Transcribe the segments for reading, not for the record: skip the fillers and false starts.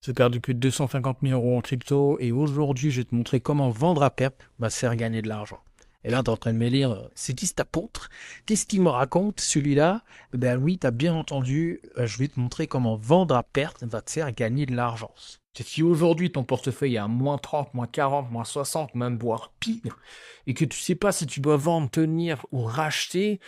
J'ai perdu plus de 250 000 euros en crypto et aujourd'hui, je vais te montrer comment vendre à perte va se faire gagner de l'argent. Et là, tu es en train de me dire, c'est qui cet apôtre? Qu'est-ce qu'il me raconte, celui-là? Ben oui, tu as bien entendu, je vais te montrer comment vendre à perte va te faire gagner de l'argent. Si aujourd'hui ton portefeuille est à moins 30, moins 40, moins 60, même voire pire, et que tu sais pas si tu dois vendre, tenir ou racheter,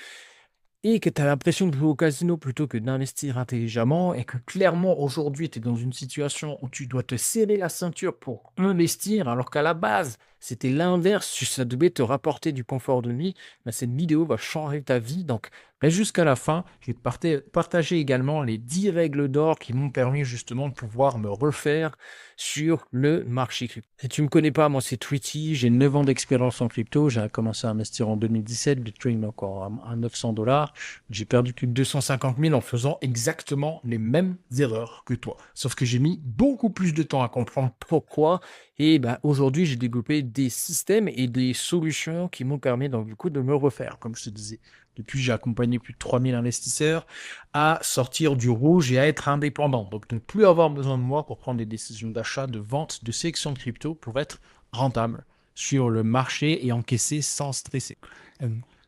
et que tu as l'impression de jouer au casino plutôt que d'investir intelligemment et que clairement aujourd'hui tu es dans une situation où tu dois te serrer la ceinture pour investir alors qu'à la base c'était l'inverse, ça devait te rapporter du confort de vie, ben, cette vidéo va changer ta vie. Donc reste jusqu'à la fin, je vais te partager également les 10 règles d'or qui m'ont permis justement de pouvoir me refaire sur le marché crypto. Si tu ne me connais pas, moi c'est Tweety, j'ai 9 ans d'expérience en crypto, j'ai commencé à investir en 2017, Bitcoin encore à 900 $. J'ai perdu plus de 250 000 en faisant exactement les mêmes erreurs que toi. Sauf que j'ai mis beaucoup plus de temps à comprendre pourquoi. Et ben, aujourd'hui, j'ai développé des systèmes et des solutions qui m'ont permis donc, du coup, de me refaire, comme je te disais. Depuis, j'ai accompagné plus de 3000 investisseurs à sortir du rouge et à être indépendant. Donc, ne plus avoir besoin de moi pour prendre des décisions d'achat, de vente, de sélection de crypto pour être rentable sur le marché et encaisser sans stresser.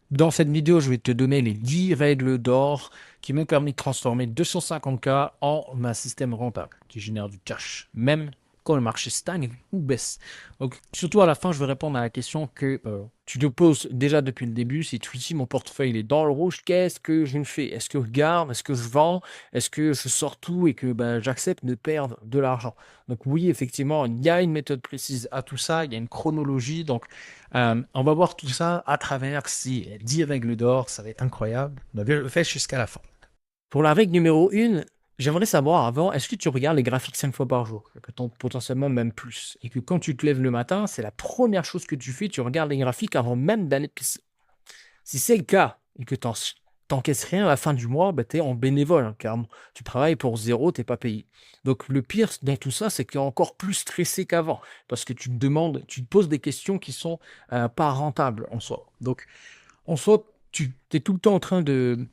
Dans cette vidéo, je vais te donner les 10 règles d'or qui m'ont permis de transformer 250K en un système rentable qui génère du cash, même quand le marché stagne ou baisse. Donc, surtout à la fin, je vais répondre à la question que tu te poses déjà depuis le début. Si tu dis mon portefeuille il est dans le rouge, qu'est-ce que je ne fais? Est-ce que je garde? Est-ce que je vends? Est-ce que je sors tout et que ben, j'accepte de perdre de l'argent? Donc oui, effectivement, il y a une méthode précise à tout ça, il y a une chronologie. Donc, on va voir tout ça à travers ces 10 règles d'or. Ça va être incroyable. On va le faire jusqu'à la fin. Pour la règle numéro 1, j'aimerais savoir avant, est-ce que tu regardes les graphiques 5 fois par jour? Potentiellement même plus. Et que quand tu te lèves le matin, c'est la première chose que tu fais, tu regardes les graphiques avant même d'aller te pisser. Si c'est le cas et que tu n'encaisses rien à la fin du mois, bah, tu es en bénévole, hein, car tu travailles pour zéro, tu n'es pas payé. Donc le pire dans tout ça, c'est que tu es encore plus stressé qu'avant, parce que tu te demandes, tu te poses des questions qui sont pas rentables en soi. Donc en soi, tu es tout le temps en train de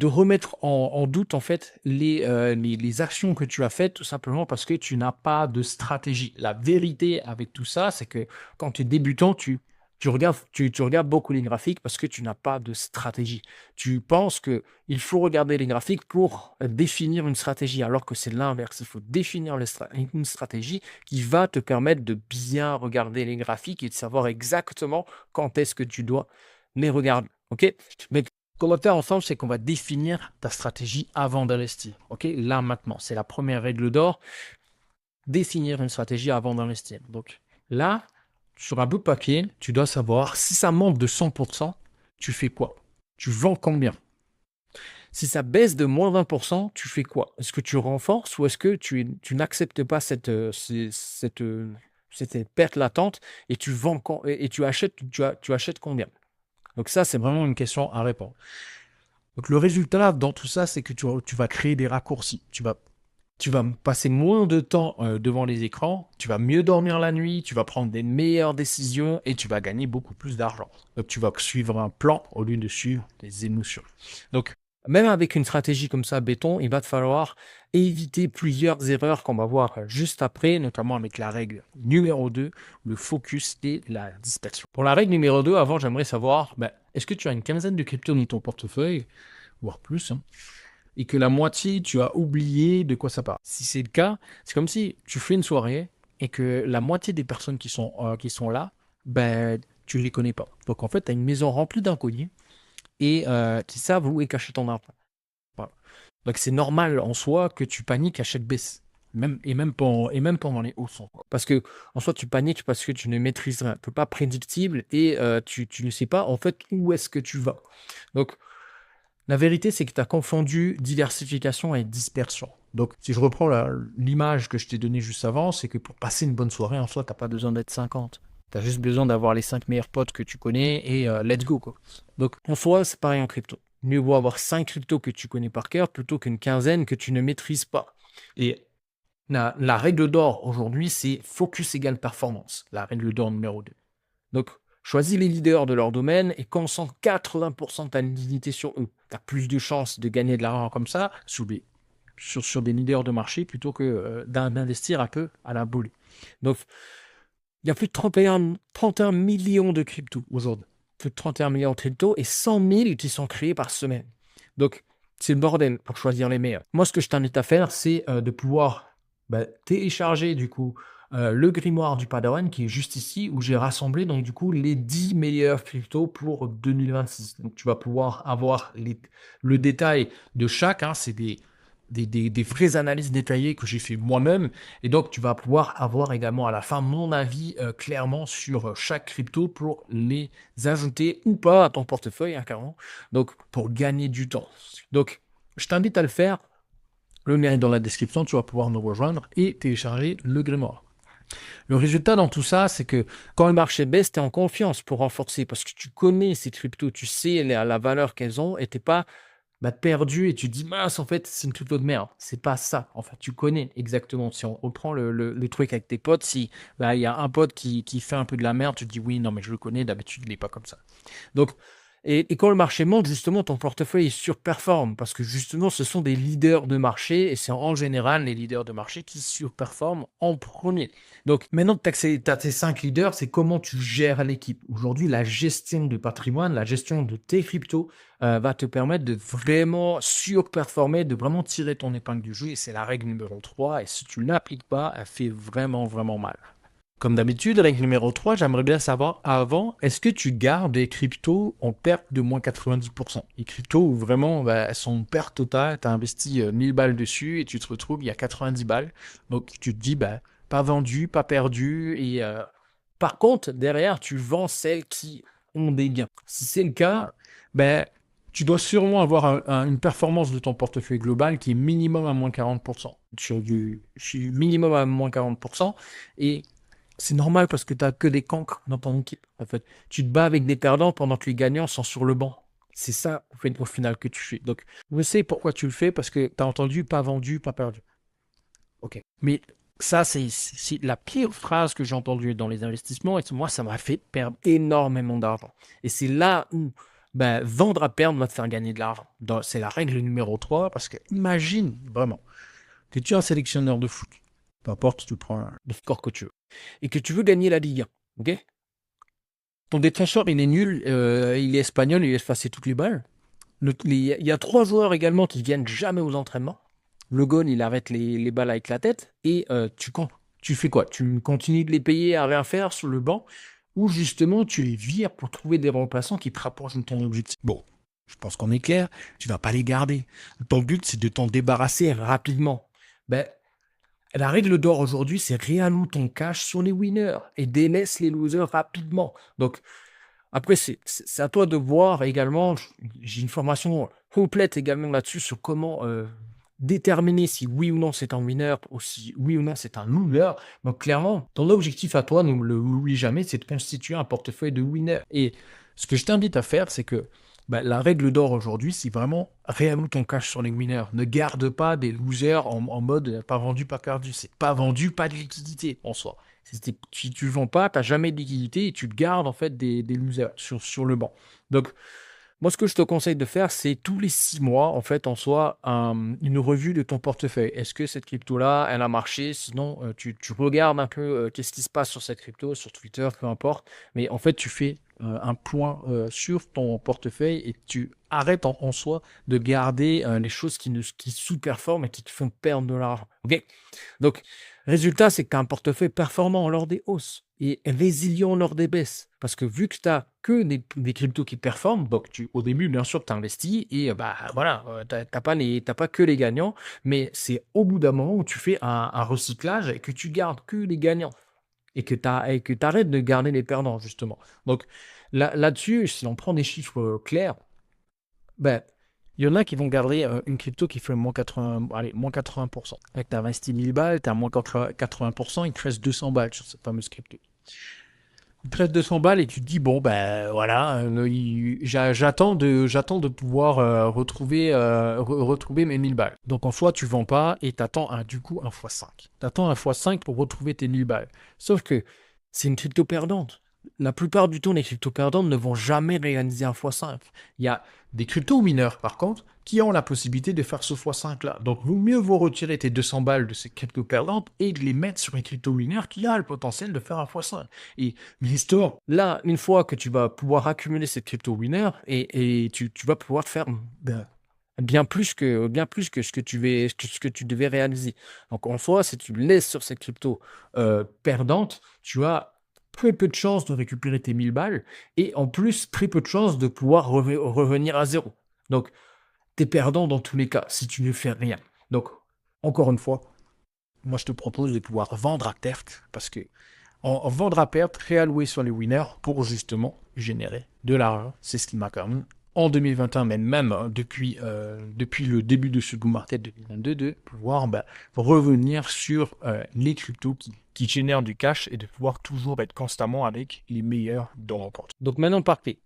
remettre en doute en fait les actions que tu as faites tout simplement parce que tu n'as pas de stratégie. La vérité avec tout ça, c'est que quand tu es débutant, tu regardes beaucoup les graphiques parce que tu n'as pas de stratégie. Tu penses qu'il faut regarder les graphiques pour définir une stratégie, alors que c'est l'inverse. Il faut définir une stratégie qui va te permettre de bien regarder les graphiques et de savoir exactement quand est-ce que tu dois les regarder. OK? Mais ce qu'on va faire ensemble, c'est qu'on va définir ta stratégie avant d'investir. OK? Là, maintenant, c'est la première règle d'or. Définir une stratégie avant d'investir. Donc là, sur un bout de papier, tu dois savoir si ça monte de 100%, tu fais quoi? Tu vends combien? Si ça baisse de moins 20%, tu fais quoi? Est-ce que tu renforces ou est-ce que tu n'acceptes pas cette perte latente et tu vends et tu achètes combien? Donc ça, c'est vraiment une question à répondre. Donc le résultat dans tout ça, c'est que tu vas créer des raccourcis. Tu vas passer moins de temps devant les écrans, tu vas mieux dormir la nuit, tu vas prendre des meilleures décisions et tu vas gagner beaucoup plus d'argent. Donc tu vas suivre un plan au lieu de suivre des émotions. Donc même avec une stratégie comme ça, béton, il va te falloir éviter plusieurs erreurs qu'on va voir juste après, notamment avec la règle numéro 2, le focus et la dispersion. Pour la règle numéro 2, avant, j'aimerais savoir, est-ce que tu as une quinzaine de cryptos dans ton portefeuille, voire plus, hein, et que la moitié, tu as oublié de quoi ça parle. Si c'est le cas, c'est comme si tu fais une soirée et que la moitié des personnes qui sont là, tu ne les connais pas. Donc en fait, tu as une maison remplie d'inconnus et tu savent où est caché ton argent. Voilà. Donc c'est normal en soi que tu paniques à chaque baisse. Et même pendant les hauts sont. Parce que en soi, tu paniques parce que tu ne maîtrises rien. Tu n'es pas prédictible et tu ne sais pas en fait où est-ce que tu vas. Donc la vérité, c'est que tu as confondu diversification et dispersion. Donc, si je reprends l'image que je t'ai donnée juste avant, c'est que pour passer une bonne soirée, en soi, tu n'as pas besoin d'être 50. Tu as juste besoin d'avoir les 5 meilleurs potes que tu connais et let's go, quoi. Donc, en soi, c'est pareil en crypto. Mieux vaut avoir 5 cryptos que tu connais par cœur plutôt qu'une quinzaine que tu ne maîtrises pas. Et la règle d'or aujourd'hui, c'est focus égale performance. La règle d'or numéro 2. Donc, choisis les leaders de leur domaine et concentre 80% de ta liquidité sur eux. Tu as plus de chances de gagner de l'argent comme ça sous les sur des leaders de marché plutôt que d'investir un peu à la boule. Donc, il y a plus de 31 millions de cryptos aujourd'hui. Plus de 31 millions de cryptos et 100 000 qui sont créés par semaine. Donc, c'est le bordel pour choisir les meilleurs. Moi, ce que je t'invite à faire, c'est de pouvoir télécharger du coup le grimoire du Padawan qui est juste ici où j'ai rassemblé donc du coup les 10 meilleurs cryptos pour 2026. Donc, tu vas pouvoir avoir le détail de chaque. C'est des vraies analyses détaillées que j'ai fait moi-même. Et donc, tu vas pouvoir avoir également à la fin mon avis clairement sur chaque crypto pour les ajouter ou pas à ton portefeuille, carrément. Donc, pour gagner du temps. Donc, je t'invite à le faire. Le lien est dans la description, tu vas pouvoir nous rejoindre et télécharger le grimoire. Le résultat dans tout ça, c'est que quand le marché baisse, tu es en confiance pour renforcer parce que tu connais ces cryptos, tu sais la valeur qu'elles ont et tu n'es pas perdu et tu dis mince en fait c'est une crypto de merde. C'est pas ça. En fait tu connais exactement. Si on reprend le truc avec tes potes, si il y a un pote qui fait un peu de la merde, tu te dis oui non mais je le connais, d'habitude il n'est pas comme ça. Donc et quand le marché monte, justement, ton portefeuille surperforme parce que justement, ce sont des leaders de marché et c'est en général les leaders de marché qui surperforment en premier. Donc maintenant que tu as tes 5 leaders, c'est comment tu gères l'équipe. Aujourd'hui, la gestion du patrimoine, la gestion de tes cryptos va te permettre de vraiment surperformer, de vraiment tirer ton épingle du jeu et c'est la règle numéro 3 et si tu ne l'appliques pas, elle fait vraiment, vraiment mal. Comme d'habitude, règle numéro 3, j'aimerais bien savoir avant, est-ce que tu gardes des cryptos en perte de moins 90%? Les cryptos où vraiment elles sont en perte totale, tu as investi 1000 balles dessus et tu te retrouves, il y a 90 balles. Donc tu te dis, pas vendu, pas perdu. Et par contre, derrière, tu vends celles qui ont des gains. Si c'est le cas, tu dois sûrement avoir une performance de ton portefeuille global qui est minimum à moins 40%. Je suis minimum à moins 40%. Et c'est normal parce que tu n'as que des cancres dans ton équipe. En fait, tu te bats avec des perdants pendant que les gagnants sont sur le banc. C'est ça, au final, que tu fais. Donc, je sais pourquoi tu le fais parce que tu as entendu pas vendu, pas perdu. Ok. Mais ça, c'est la pire phrase que j'ai entendue dans les investissements. Et moi, ça m'a fait perdre énormément d'argent. Et c'est là où vendre à perdre va te faire gagner de l'argent. C'est la règle numéro 3 parce que imagine vraiment que tu es un sélectionneur de foot. Peu importe, tu prends le score que tu veux. Et que tu veux gagner la Ligue 1, ok? Ton défenseur, il est nul, il est espagnol, il laisse passer toutes les balles. Il y a 3 joueurs également qui viennent jamais aux entraînements. Le gone, il arrête les balles avec la tête. Et tu fais quoi? Tu continues de les payer à rien faire sur le banc ou justement tu les vires pour trouver des remplaçants qui te rapprochent de ton objectif. Bon, je pense qu'on est clair, tu vas pas les garder. Ton but, c'est de t'en débarrasser rapidement. La règle d'or aujourd'hui, c'est réalloue ton cash sur les winners et délaisse les losers rapidement. Donc, après, c'est à toi de voir également. J'ai une formation complète également là-dessus sur comment déterminer si oui ou non c'est un winner ou si oui ou non c'est un loser. Donc, clairement, ton objectif à toi, ne le oublie jamais, c'est de constituer un portefeuille de winners. Et ce que je t'invite à faire, c'est que la règle d'or aujourd'hui, c'est vraiment réalloue ton cash sur les winners. Ne garde pas des losers en mode pas vendu, pas perdu. C'est pas vendu, pas de liquidité en soi. Si tu ne vends pas, tu n'as jamais de liquidité et tu te gardes en fait des losers sur le banc. Donc, moi, ce que je te conseille de faire, c'est tous les 6 mois, en fait, en soi, une revue de ton portefeuille. Est-ce que cette crypto-là, elle a marché? Sinon, tu regardes un peu qu'est-ce qui se passe sur cette crypto, sur Twitter, peu importe. Mais en fait, tu fais un point sur ton portefeuille et tu arrêtes en soi de garder les choses qui sous-performent et qui te font perdre de l'argent. Ok? Donc, résultat, c'est que tu as un portefeuille performant lors des hausses et résilient lors des baisses. Parce que vu que tu n'as que des cryptos qui performent, donc au début, bien sûr, tu investis et voilà, tu n'as pas que les gagnants, mais c'est au bout d'un moment où tu fais un recyclage et que tu gardes que les gagnants et que tu arrêtes de garder les perdants, justement. Donc là-dessus, si on prend des chiffres clairs, il y en a qui vont garder une crypto qui fait moins 80%. Avec tu as investi 1000 balles, tu as moins 80%, il te reste 200 balles sur cette fameuse crypto. Il te reste 200 balles et tu te dis, bon, voilà, j'attends de pouvoir retrouver mes 1000 balles. Donc en soi, tu vends pas et tu attends du coup un x5. Tu attends un x5 pour retrouver tes 1000 balles. Sauf que c'est une crypto perdante. la plupart du temps, les cryptos perdants ne vont jamais réaliser un x5. Il y a des crypto-winners, par contre, qui ont la possibilité de faire ce x5-là. Donc, mieux vaut retirer tes 200 balles de ces cryptos perdantes et de les mettre sur un crypto-winner qui a le potentiel de faire un x5. Et l'histoire, Là, une fois que tu vas pouvoir accumuler ces crypto winners et tu vas pouvoir faire ben, bien plus que ce que tu devais réaliser. Donc, en soi, si tu laisses sur ces cryptos perdantes, tu as très peu de chances de récupérer tes 1000 balles et en plus, très peu de chances de pouvoir revenir à zéro. Donc, tu es perdant dans tous les cas si tu ne fais rien. Donc, encore une fois, moi je te propose de pouvoir vendre à perte parce que en vendre à perte, réallouer sur les winners pour justement générer de l'argent. C'est ce qui m'a permis en 2021, mais même depuis le début de ce bull market 2022, de pouvoir revenir sur les cryptos qui génèrent du cash et de pouvoir toujours être constamment avec les meilleurs dans mon compte. Donc maintenant, parfait.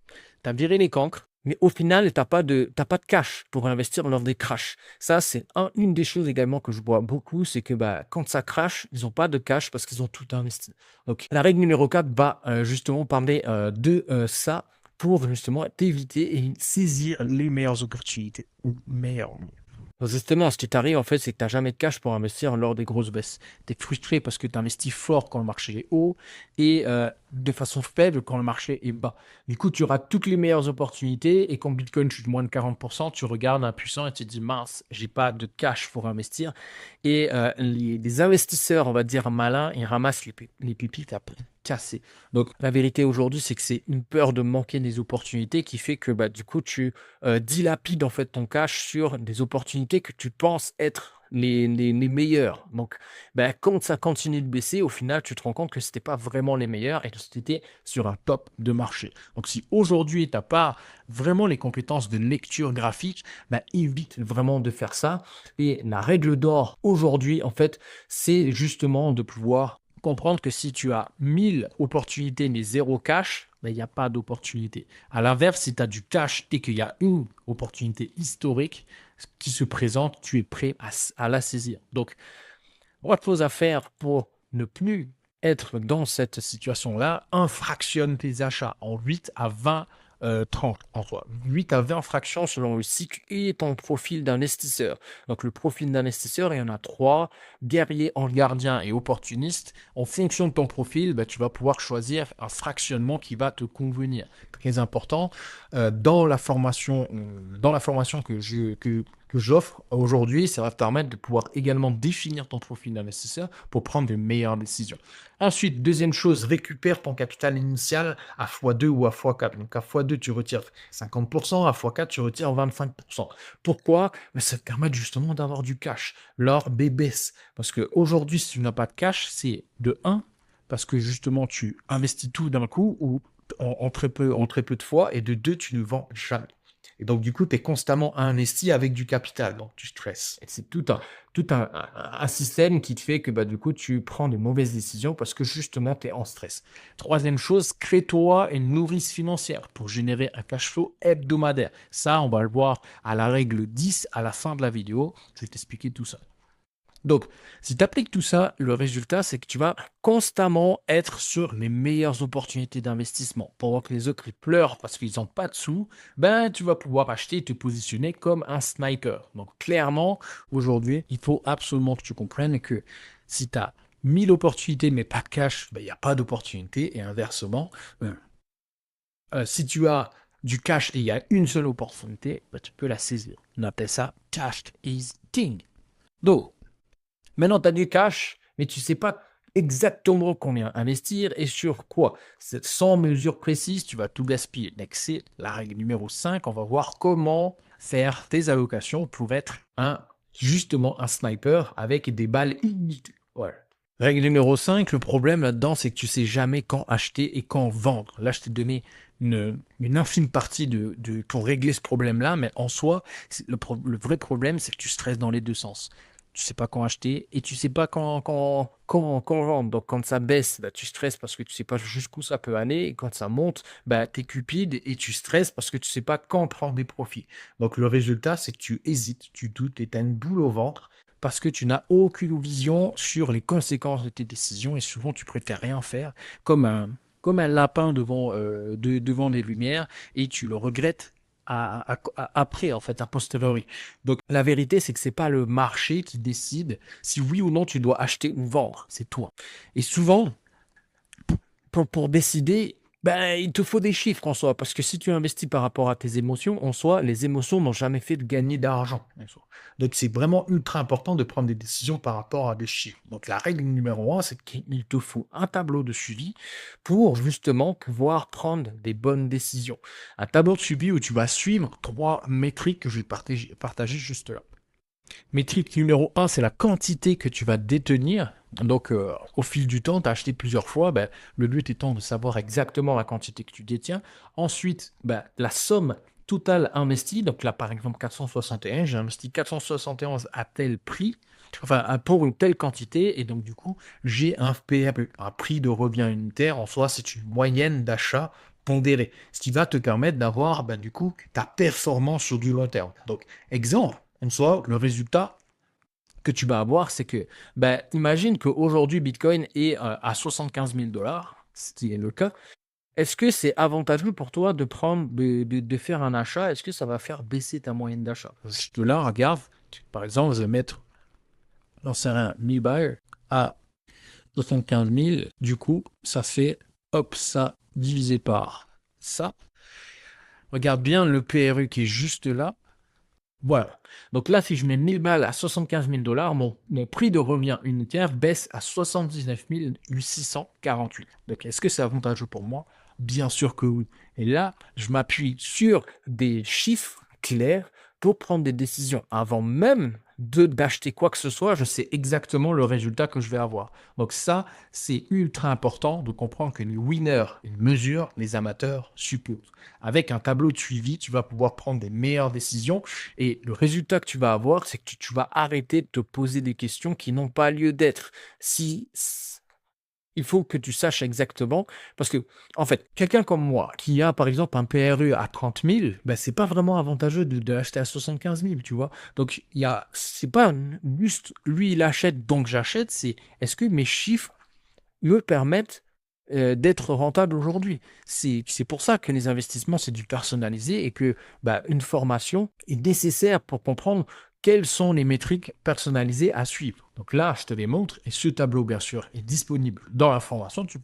Tu as viré les cancres, mais au final, tu n'as t'as pas de cash pour investir lors des crashs. Ça, c'est une des choses également que je vois beaucoup, c'est que quand ça crash, ils n'ont pas de cash parce qu'ils ont tout investi. Donc la règle numéro 4 va justement parler de ça pour justement t'éviter et Saisir les meilleures opportunités ou meilleures. donc, justement, ce qui t'arrive, en fait, c'est que tu n'as jamais de cash pour investir lors des grosses baisses. Tu es frustré parce que tu investis fort quand le marché est haut et de façon faible quand le marché est bas. Du coup, tu auras toutes les meilleures opportunités et quand Bitcoin chute moins de 40%, tu regardes un puissant et tu te dis mince, j'ai pas de cash pour investir. Et les investisseurs, on va dire malins, ils ramassent les pépites après casser. Donc la vérité aujourd'hui, c'est que c'est une peur de manquer des opportunités qui fait que du coup, tu dilapides en fait ton cash sur des opportunités que tu penses être les meilleures. Donc, quand ça continue de baisser, au final, tu te rends compte que c'était pas vraiment les meilleurs et que c'était sur un top de marché. Donc si aujourd'hui tu n'as pas vraiment les compétences de lecture graphique, évite vraiment de faire ça. Et la règle d'or aujourd'hui, en fait, c'est justement de pouvoir comprendre que si tu as 1000 opportunités mais zéro cash, il n'y a pas d'opportunité. À l'inverse, si tu as du cash dès qu'il y a une opportunité historique qui se présente, tu es prêt à la saisir. Donc, autre chose à faire pour ne plus être dans cette situation-là, fractionne tes achats en 8 à 20 30 en soi. 8 à 20 fractions selon le cycle et ton profil d'investisseur. Donc le profil d'investisseur, il y en a 3, guerrier, gardien et opportuniste. En fonction de ton profil, tu vas pouvoir choisir un fractionnement qui va te convenir. Très important. Dans la formation que j'offre aujourd'hui, ça va te permettre de pouvoir également définir ton profil d'investisseur pour prendre de meilleures décisions. Ensuite, deuxième chose, récupère ton capital initial à x2 ou à x4. Donc à x2, tu retires 50%, à x4, tu retires 25%. Pourquoi? Ça te permet justement d'avoir du cash lors des baisses. Parce qu'aujourd'hui, si tu n'as pas de cash, c'est de 1, parce que justement, tu investis tout d'un coup ou en très peu de fois, et de 2, tu ne vends jamais. Et donc, du coup, tu es constamment investi avec du capital, donc tu stresses. Et c'est tout un système qui te fait que du coup, tu prends de mauvaises décisions parce que justement, tu es en stress. Troisième chose, crée-toi une nourrice financière pour générer un cash flow hebdomadaire. Ça, on va le voir à la règle 10 à la fin de la vidéo. Je vais t'expliquer tout ça. Donc, si tu appliques tout ça, le résultat, c'est que tu vas constamment être sur les meilleures opportunités d'investissement. Pendant que les autres ils pleurent parce qu'ils n'ont pas de sous, tu vas pouvoir acheter et te positionner comme un sniper. Donc, clairement, aujourd'hui, il faut absolument que tu comprennes que si tu as 1000 opportunités mais pas de cash, il n'y a pas d'opportunité. Et inversement, si tu as du cash et il y a une seule opportunité, tu peux la saisir. On appelle ça cash is king. Donc, maintenant, tu as du cash, mais tu ne sais pas exactement combien investir et sur quoi. Sans mesure précise, tu vas tout gaspiller. Donc, c'est la règle numéro 5. On va voir comment faire tes allocations pour être justement un sniper avec des balles illimitées. Voilà. Règle numéro 5, le problème là-dedans, c'est que tu sais jamais quand acheter et quand vendre. Là, je t'ai donné une infime partie pour régler ce problème-là, mais en soi, le vrai problème, c'est que tu stresses dans les deux sens. Tu sais pas quand acheter et tu sais pas quand vendre. Donc quand ça baisse, tu stresses parce que tu sais pas jusqu'où ça peut aller. Et quand ça monte, tu es cupide et tu stresses parce que tu sais pas quand prendre des profits. Donc le résultat, c'est que tu hésites, tu doutes et tu as une boule au ventre parce que tu n'as aucune vision sur les conséquences de tes décisions et souvent tu préfères rien faire comme comme un lapin devant les lumières et tu le regrettes après, en fait, a posteriori. Donc, la vérité, c'est que c'est pas le marché qui décide si oui ou non tu dois acheter ou vendre. C'est toi. Et souvent, pour décider, ben, il te faut des chiffres en soi. Parce que si tu investis par rapport à tes émotions, en soi, les émotions n'ont jamais fait de gagner d'argent. Donc, c'est vraiment ultra important de prendre des décisions par rapport à des chiffres. Donc, la règle numéro 1, c'est Il te faut un tableau de suivi pour justement pouvoir prendre des bonnes décisions. Un tableau de suivi où tu vas suivre 3 métriques que je vais partager juste là. Métrique numéro 1, c'est la quantité que tu vas détenir. Donc, au fil du temps, tu as acheté plusieurs fois. Ben, le but étant de savoir exactement la quantité que tu détiens. Ensuite, ben, la somme totale investie. Donc là, par exemple, 461, j'ai investi 471 à tel prix, enfin, pour une telle quantité. Et donc, du coup, j'ai un PRU, un prix de revient unitaire. En soi, c'est une moyenne d'achat pondérée. Ce qui va te permettre d'avoir, ben, du coup, ta performance sur du long terme. Donc, exemple, en soi, le résultat que tu vas avoir, c'est que, ben, imagine qu'aujourd'hui, Bitcoin est à 75 000 $, ce qui est le cas. Est-ce que c'est avantageux pour toi de faire un achat? Est-ce que ça va faire baisser ta moyenne d'achat? Si tu là, regarde, par exemple, je vais mettre, j'en sais rien, 1000 buyer à 75 000. Du coup, ça fait, hop, ça divisé par ça. Regarde bien le PRU qui est juste là. Voilà. Donc là, si je mets 1000 balles à 75 000 $, mon prix de revient unitaire baisse à 79 648. Donc, est-ce que c'est avantageux pour moi? Bien sûr que oui. Et là, je m'appuie sur des chiffres clairs pour prendre des décisions. Avant même d'acheter quoi que ce soit, je sais exactement le résultat que je vais avoir. Donc ça, c'est ultra important de comprendre que les winners, ils mesurent, les amateurs supposent. Avec un tableau de suivi, tu vas pouvoir prendre des meilleures décisions et le résultat que tu vas avoir, c'est que tu vas arrêter de te poser des questions qui n'ont pas lieu d'être. Il faut que tu saches exactement, parce que, en fait, quelqu'un comme moi, qui a par exemple un PRU à 30 000, ben, c'est pas vraiment avantageux de l'acheter à 75 000, tu vois. Donc, c'est pas juste lui, il achète, donc j'achète, c'est est-ce que mes chiffres me permettent d'être rentable aujourd'hui. C'est pour ça que les investissements, c'est du personnalisé et que bah, une formation est nécessaire pour comprendre quelles sont les métriques personnalisées à suivre. Donc là, je te les montre et ce tableau, bien sûr, est disponible dans la formation. Tu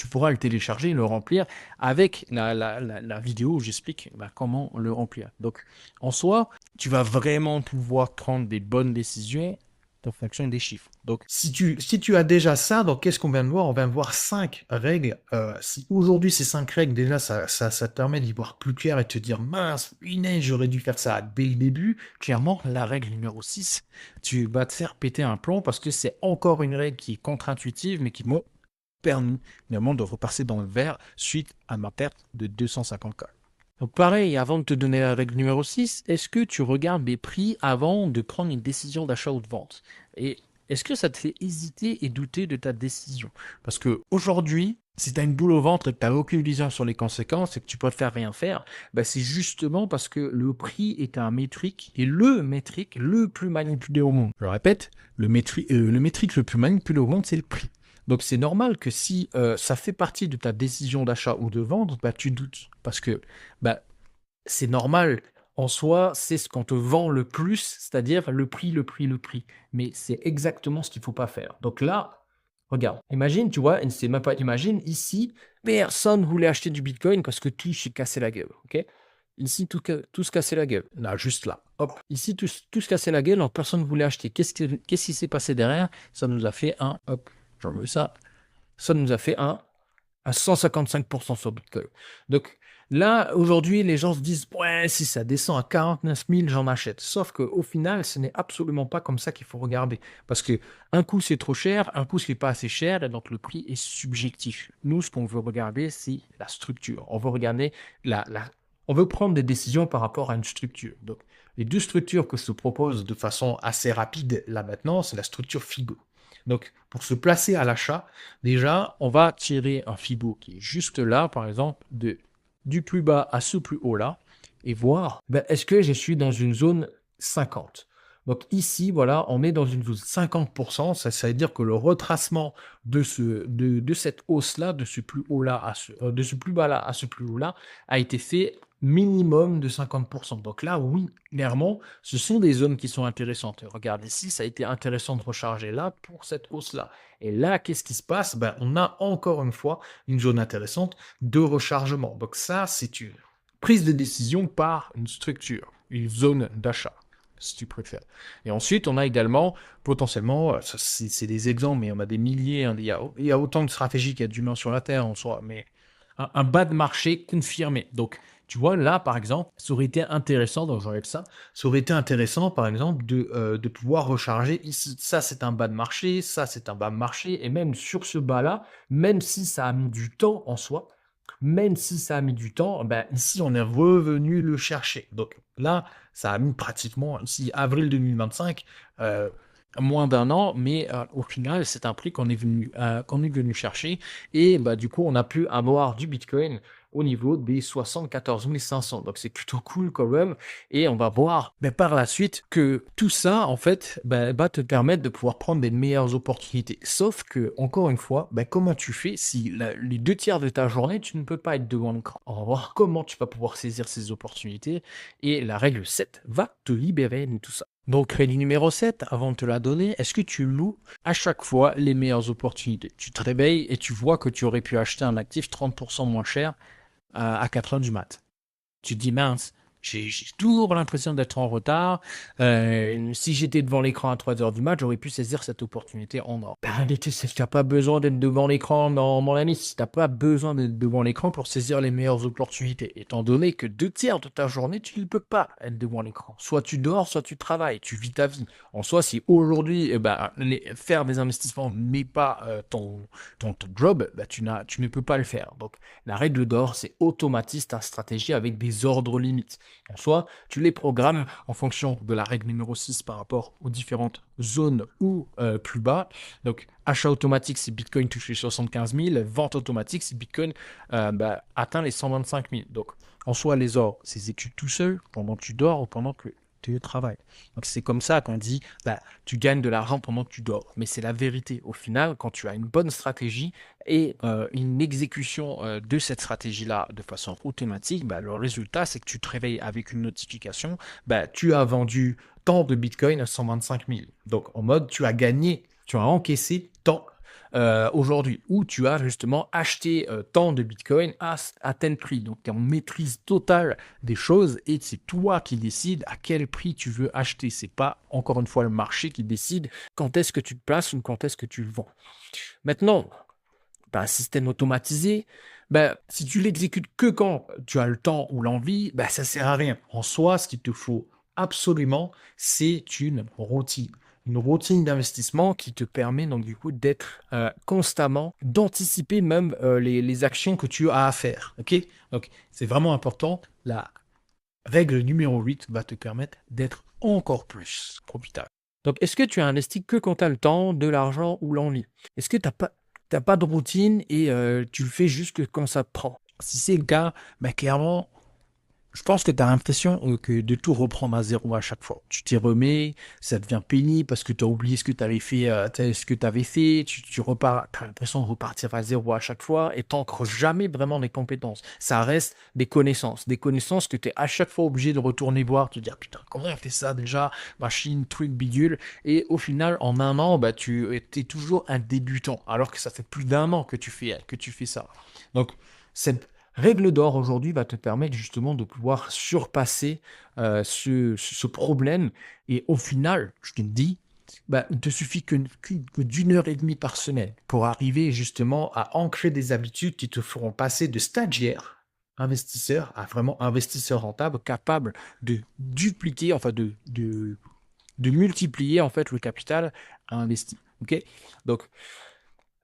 pourras le télécharger et le remplir avec la vidéo où j'explique comment le remplir. Donc, en soi, tu vas vraiment pouvoir prendre des bonnes décisions en fonction des chiffres. Donc, si tu as déjà ça, donc qu'est-ce qu'on vient de voir? On vient de voir 5 règles. Si aujourd'hui, ces 5 règles, déjà, ça te permet d'y voir plus clair et de te dire, mince, j'aurais dû faire ça dès le début. Clairement, la règle numéro 6, tu vas te faire péter un plomb parce que c'est encore une règle qui est contre-intuitive, mais qui m'a permis néanmoins de repasser dans le vert suite à ma perte de 250 $. Donc pareil, avant de te donner la règle numéro 6, est-ce que tu regardes les prix avant de prendre une décision d'achat ou de vente? Et est-ce que ça te fait hésiter et douter de ta décision? Parce que aujourd'hui, si tu as une boule au ventre et que tu n'as aucune vision sur les conséquences et que tu peux te faire rien faire, c'est justement parce que le prix est un métrique et le métrique le plus manipulé au monde. Je répète, le métrique le plus manipulé au monde, c'est le prix. Donc c'est normal que si ça fait partie de ta décision d'achat ou de vente, tu doutes. Parce que c'est normal. En soi, c'est ce qu'on te vend le plus, c'est-à-dire le prix. Mais c'est exactement ce qu'il ne faut pas faire. Donc là, regarde, imagine, tu vois, c'est même pas, imagine, ici, personne voulait acheter du Bitcoin parce que tout s'est cassé la gueule, ok? Ici, tout se cassait la gueule. Là, juste là. Hop. Ici, tout se cassait la gueule, alors personne ne voulait acheter. Qu'est-ce qui s'est passé derrière? Ça nous a fait un, hop, j'en veux ça. Ça nous a fait un à 155% sur Bitcoin. Donc là, aujourd'hui, les gens se disent « Ouais, si ça descend à 49 000, j'en achète. » Sauf qu'au final, ce n'est absolument pas comme ça qu'il faut regarder. Parce que un coup, c'est trop cher, un coup, ce n'est pas assez cher, et donc le prix est subjectif. Nous, ce qu'on veut regarder, c'est la structure. On veut regarder on veut prendre des décisions par rapport à une structure. Donc, les deux structures que je te propose de façon assez rapide là maintenant, c'est la structure Fibo. Donc, pour se placer à l'achat, déjà, on va tirer un Fibo qui est juste là, par exemple, du plus bas à ce plus haut là, et voir, est-ce que je suis dans une zone 50? Donc ici, voilà, on est dans une zone 50%. Ça veut dire que le retracement de cette hausse-là, de ce plus haut-là de ce plus bas-là à ce plus haut-là, a été fait minimum de 50%. Donc là, oui, clairement, ce sont des zones qui sont intéressantes. Regarde ici, ça a été intéressant de recharger là pour cette hausse-là. Et là, qu'est-ce qui se passe? On a encore une fois une zone intéressante de rechargement. Donc ça, c'est une prise de décision par une structure, une zone d'achat, si tu préfères. Et ensuite, on a également, potentiellement, c'est des exemples, mais on a des milliers, hein, il y a autant de stratégies qu'il y a d'humains sur la Terre en soi, mais un bas de marché confirmé. Donc, tu vois, là, par exemple, ça aurait été intéressant, donc j'enlève ça, ça aurait été intéressant, par exemple, de pouvoir recharger. Ici, ça, c'est un bas de marché, ça, c'est un bas de marché, et même sur ce bas-là, même si ça a mis du temps en soi, même si ça a mis du temps, ici, on est revenu le chercher. Donc là, ça a mis pratiquement, ici, avril 2025, moins d'un an, mais au final, c'est un prix qu'on est venu chercher. Et du coup, on a pu avoir du Bitcoin au niveau des 74 500. Donc, c'est plutôt cool quand même. Et on va voir par la suite que tout ça, en fait, va te permettre de pouvoir prendre des meilleures opportunités. Sauf que, encore une fois, comment tu fais si les 2 tiers de ta journée, tu ne peux pas être devant l'écran? On va voir comment tu vas pouvoir saisir ces opportunités. Et la règle 7 va te libérer de tout ça. Donc, règle numéro 7, avant de te la donner, est-ce que tu loues à chaque fois les meilleures opportunités? Tu te réveilles et tu vois que tu aurais pu acheter un actif 30% moins cher à 4 heures du mat. Tu te dis, mince, j'ai toujours l'impression d'être en retard. Si j'étais devant l'écran à 3 heures du mat, j'aurais pu saisir cette opportunité en or. Tu n'as pas besoin d'être devant l'écran dans mon ami. Tu n'as pas besoin d'être devant l'écran pour saisir les meilleures opportunités. Étant donné que 2 tiers de ta journée, tu ne peux pas être devant l'écran. Soit tu dors, soit tu travailles, tu vis ta vie. En soi, si aujourd'hui, faire des investissements n'est pas ton job, tu ne peux pas le faire. Donc, la règle d'or, c'est automatise ta stratégie avec des ordres limites. En soi, tu les programmes en fonction de la règle numéro 6 par rapport aux différentes zones ou plus bas. Donc, achat automatique, c'est Bitcoin touche les 75 000. Vente automatique, c'est Bitcoin atteint les 125 000. Donc, en soi, les ors, c'est études tout seul pendant que tu dors ou pendant que tu travailles. Donc, c'est comme ça qu'on dit, tu gagnes de l'argent pendant que tu dors. Mais c'est la vérité. Au final, quand tu as une bonne stratégie et une exécution de cette stratégie-là de façon automatique, le résultat, c'est que tu te réveilles avec une notification, tu as vendu tant de Bitcoin à 125 000. Donc, en mode, tu as gagné, tu as encaissé tant aujourd'hui, où tu as justement acheté tant de Bitcoin à tel prix. Donc, tu es en maîtrise totale des choses et c'est toi qui décides à quel prix tu veux acheter. C'est pas, encore une fois, le marché qui décide quand est-ce que tu te places ou quand est-ce que tu le vends. Maintenant, un système automatisé, si tu l'exécutes que quand tu as le temps ou l'envie, ça sert à rien. En soi, ce qu'il te faut absolument, c'est une routine. Une routine d'investissement qui te permet donc du coup d'être constamment, d'anticiper même les actions que tu as à faire. Ok? Donc, c'est vraiment important. La règle numéro 8 va te permettre d'être encore plus profitable. Donc, est-ce que tu as investi que quand tu as le temps, de l'argent ou l'envie? Est-ce que tu n'as pas de routine et tu le fais juste quand ça te prend? Si c'est le cas, clairement, je pense que tu as l'impression que de tout reprendre à zéro à chaque fois. Tu t'y remets, ça devient pénible parce que tu as oublié ce que tu avais fait, tu repars, tu as l'impression de repartir à zéro à chaque fois et tu n'ancres jamais vraiment des compétences. Ça reste des connaissances que tu es à chaque fois obligé de retourner voir, te dire putain, comment on fait ça déjà, machine, truc, bidule. Et au final, en un an, tu es toujours un débutant alors que ça fait plus d'un an que tu fais ça. Donc, cette règle d'or aujourd'hui va te permettre justement de pouvoir surpasser ce problème. Et au final, je te dis, il te suffit que d'1 heure et demie par semaine pour arriver justement à ancrer des habitudes qui te feront passer de stagiaire investisseur à vraiment investisseur rentable, capable de dupliquer, enfin de multiplier en fait le capital investi. Ok? Donc,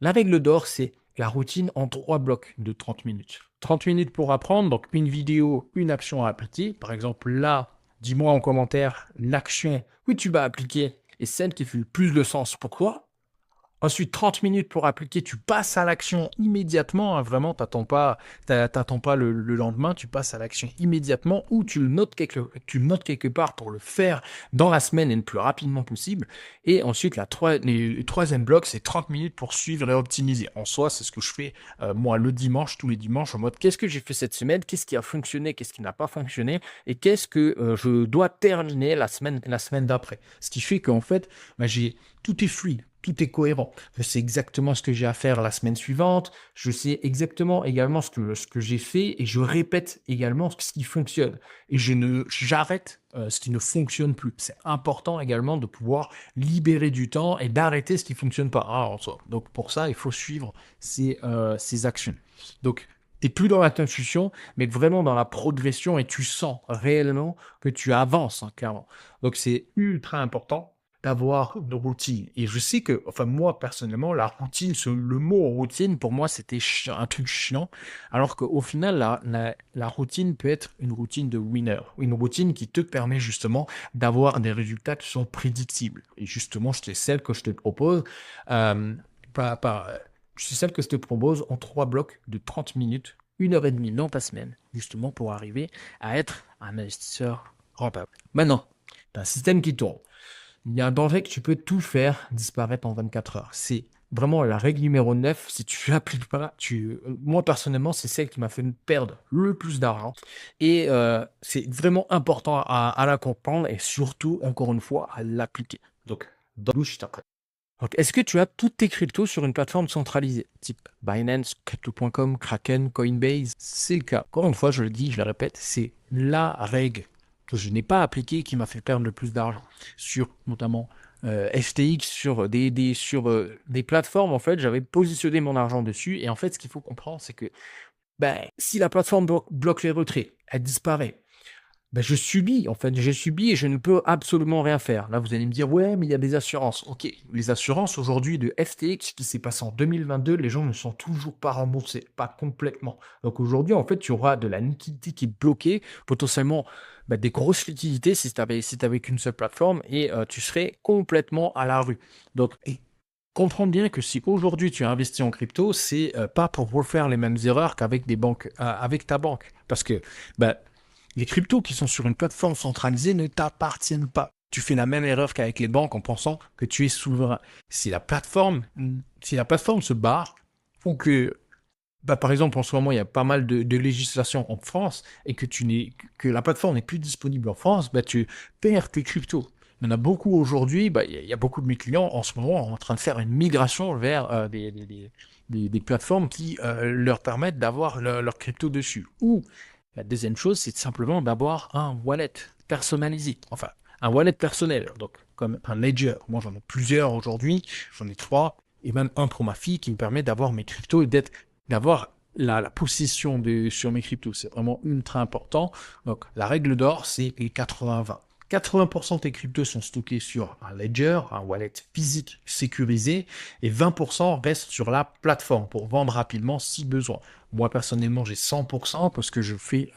la règle d'or, c'est la routine en 3 blocs de 30 minutes. 30 minutes pour apprendre, donc une vidéo, une action à appliquer. Par exemple, là, dis-moi en commentaire l'action que tu vas appliquer et celle qui fait le plus de sens. Pourquoi? Ensuite, 30 minutes pour appliquer, tu passes à l'action immédiatement. Vraiment, t'attends pas le lendemain, tu passes à l'action immédiatement ou tu le notes quelque part pour le faire dans la semaine et le plus rapidement possible. Et ensuite, le troisième bloc, c'est 30 minutes pour suivre et optimiser. En soi, c'est ce que je fais moi le dimanche, tous les dimanches, en mode qu'est-ce que j'ai fait cette semaine, qu'est-ce qui a fonctionné, qu'est-ce qui n'a pas fonctionné et qu'est-ce que je dois terminer la semaine d'après. Ce qui fait qu'en fait, tout est fluide. Tout est cohérent. Je sais exactement ce que j'ai à faire la semaine suivante. Je sais exactement également ce que j'ai fait et je répète également ce qui fonctionne. Et j'arrête ce qui ne fonctionne plus. C'est important également de pouvoir libérer du temps et d'arrêter ce qui ne fonctionne pas. En soi. Donc pour ça, il faut suivre ces actions. Donc tu n'es plus dans la confusion, mais vraiment dans la progression et tu sens réellement que tu avances, clairement. Donc c'est ultra important d'avoir une routine. Et je sais que, moi, personnellement, la routine, le mot routine, pour moi, c'était un truc chiant. Alors qu'au final, la routine peut être une routine de winner. Une routine qui te permet justement d'avoir des résultats qui sont prédictibles. Et justement, c'est celle que je te propose. C'est celle que je te propose en 3 blocs de 30 minutes, 1h30 dans ta semaine, justement pour arriver à être un investisseur rentable. Maintenant, tu as un système qui tourne. Il y a un danger que tu peux tout faire disparaître en 24 heures. C'est vraiment la règle numéro 9. Si tu l'appliques pas, moi personnellement, c'est celle qui m'a fait perdre le plus d'argent. Et c'est vraiment important à la comprendre et surtout, encore une fois, à l'appliquer. Donc, dans le je t'apprends. Donc, est-ce que tu as toutes tes cryptos sur une plateforme centralisée, type Binance, Crypto.com, Kraken, Coinbase? C'est le cas. Encore une fois, je le dis, je le répète, c'est la règle que je n'ai pas appliqué qui m'a fait perdre le plus d'argent sur notamment FTX, sur des plateformes. En fait, j'avais positionné mon argent dessus et en fait, ce qu'il faut comprendre, c'est que si la plateforme bloque les retraits, elle disparaît. J'ai subi et je ne peux absolument rien faire. Là, vous allez me dire, ouais, mais il y a des assurances. Ok, les assurances aujourd'hui de FTX qui s'est passé en 2022, les gens ne sont toujours pas remboursés, pas complètement. Donc aujourd'hui, en fait, tu auras de la liquidité qui est bloquée, potentiellement des grosses liquidités si tu avais qu'une seule plateforme et tu serais complètement à la rue. Donc, comprends bien que si aujourd'hui tu as investi en crypto, c'est pas pour refaire les mêmes erreurs qu'avec des banques, avec ta banque. Parce que, les cryptos qui sont sur une plateforme centralisée ne t'appartiennent pas. Tu fais la même erreur qu'avec les banques en pensant que tu es souverain. Si la plateforme se barre, ou que, par exemple, en ce moment, il y a pas mal de législation en France et que la plateforme n'est plus disponible en France, tu perds tes cryptos. Il y en a beaucoup aujourd'hui, il y a beaucoup de mes clients en ce moment en train de faire une migration vers des plateformes qui leur permettent d'avoir leur crypto dessus. Ou la deuxième chose, c'est simplement d'avoir un wallet personnalisé. Enfin, un wallet personnel. Donc, comme un Ledger. Moi, j'en ai plusieurs aujourd'hui. J'en ai 3. Et même un pour ma fille qui me permet d'avoir mes cryptos et d'avoir la possession sur mes cryptos. C'est vraiment ultra important. Donc, la règle d'or, c'est les 80-20. 80% de tes cryptos sont stockés sur un ledger, un wallet physique sécurisé, et 20% restent sur la plateforme pour vendre rapidement si besoin. Moi, personnellement, j'ai 100% parce que je fais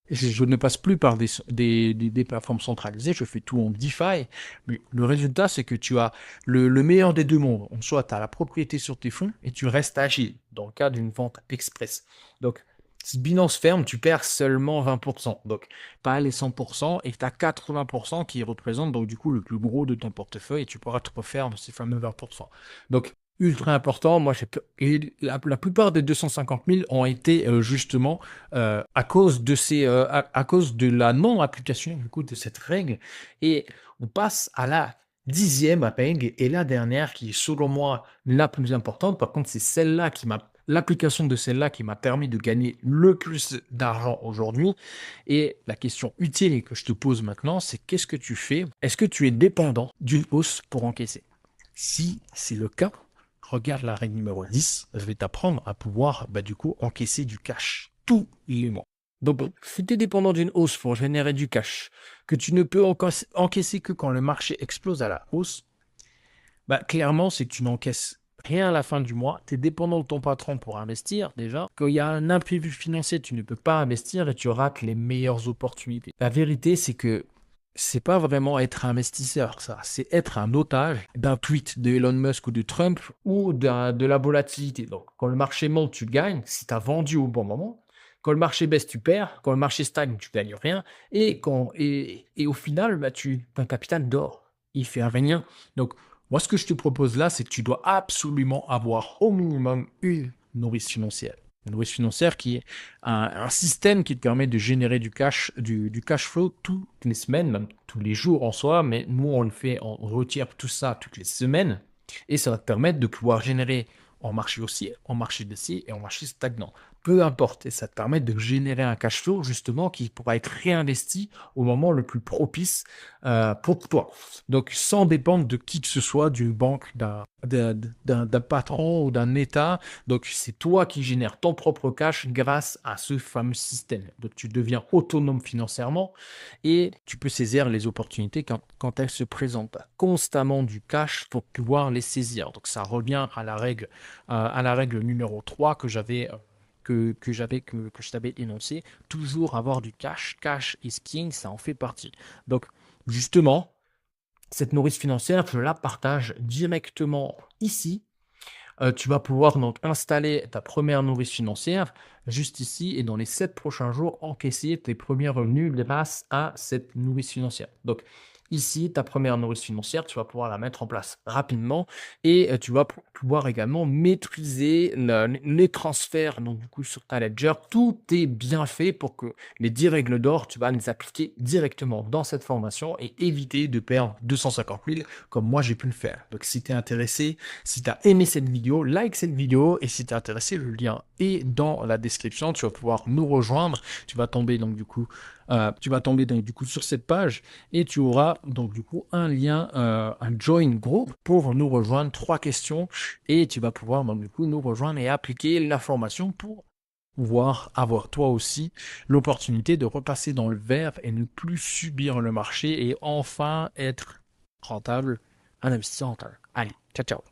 je ne passe plus par des plateformes centralisées, je fais tout en DeFi, mais le résultat, c'est que tu as le meilleur des deux mondes. En soit, tu as la propriété sur tes fonds et tu restes agile dans le cas d'une vente express. Donc, si Binance ferme, tu perds seulement 20%. Donc, pas les 100% et tu as 80% qui représentent donc du coup le plus gros de ton portefeuille et tu pourras te refaire ces fameux 20%. Donc, ultra important. Moi, la plupart des 250 000 ont été justement à cause de la non-application du coup de cette règle. Et on passe à la 10e règle et la dernière qui est selon moi la plus importante. Par contre, c'est l'application de celle-là qui m'a permis de gagner le plus d'argent aujourd'hui. Et la question utile que je te pose maintenant, c'est qu'est-ce que tu fais? Est-ce que tu es dépendant d'une hausse pour encaisser? Si c'est le cas, regarde la règle numéro 10. Je vais t'apprendre à pouvoir du coup encaisser du cash tous les mois. Donc, si tu es dépendant d'une hausse pour générer du cash, que tu ne peux encaisser que quand le marché explose à la hausse, clairement, c'est que tu n'encaisses rien à la fin du mois. Tu es dépendant de ton patron pour investir déjà. Quand il y a un imprévu financier, tu ne peux pas investir et tu rates les meilleures opportunités. La vérité, c'est que c'est pas vraiment être investisseur, ça. C'est être un otage d'un tweet de Elon Musk ou de Trump ou de la volatilité. Donc, quand le marché monte, tu gagnes si tu as vendu au bon moment. Quand le marché baisse, tu perds. Quand le marché stagne, tu gagnes rien. Et au final, bah, ton capital dort. Il fait rien. Donc, moi, ce que je te propose là, c'est que tu dois absolument avoir au minimum une nourrice financière. Une nourrice financière qui est un système qui te permet de générer du cash flow toutes les semaines, même tous les jours en soi, mais nous on le fait, on retire tout ça toutes les semaines, et ça va te permettre de pouvoir générer en marché haussier, en marché baissier et en marché stagnant. Peu importe, et ça te permet de générer un cash flow justement qui pourra être réinvesti au moment le plus propice pour toi. Donc sans dépendre de qui que ce soit, d'une banque, d'un patron ou d'un État. Donc c'est toi qui génères ton propre cash grâce à ce fameux système. Donc tu deviens autonome financièrement et tu peux saisir les opportunités quand elles se présentent. Constamment du cash pour pouvoir les saisir. Donc ça revient à la règle numéro 3 que je t'avais énoncé. Toujours avoir du cash. Cash is king, ça en fait partie. Donc justement, cette nourrice financière, je la partage directement ici. Tu vas pouvoir donc installer ta première nourrice financière juste ici et dans les 7 prochains jours, encaisser tes premiers revenus grâce à cette nourrice financière. Donc ici, ta première nourrice financière, tu vas pouvoir la mettre en place rapidement et tu vas pouvoir également maîtriser les transferts donc du coup sur ta ledger. Tout est bien fait pour que les 10 règles d'or, tu vas les appliquer directement dans cette formation et éviter de perdre 250 000 comme moi j'ai pu le faire. Donc si tu es intéressé, si tu as aimé cette vidéo, like cette vidéo et si tu es intéressé, le lien est dans la description. Tu vas pouvoir nous rejoindre. Tu vas tomber donc du coup sur cette page et tu auras donc du coup un lien, un join group pour nous rejoindre. 3 questions et tu vas pouvoir donc du coup nous rejoindre et appliquer la formation pour pouvoir avoir toi aussi l'opportunité de repasser dans le vert et ne plus subir le marché et enfin être rentable, un investisseur rentable. Allez, ciao ciao.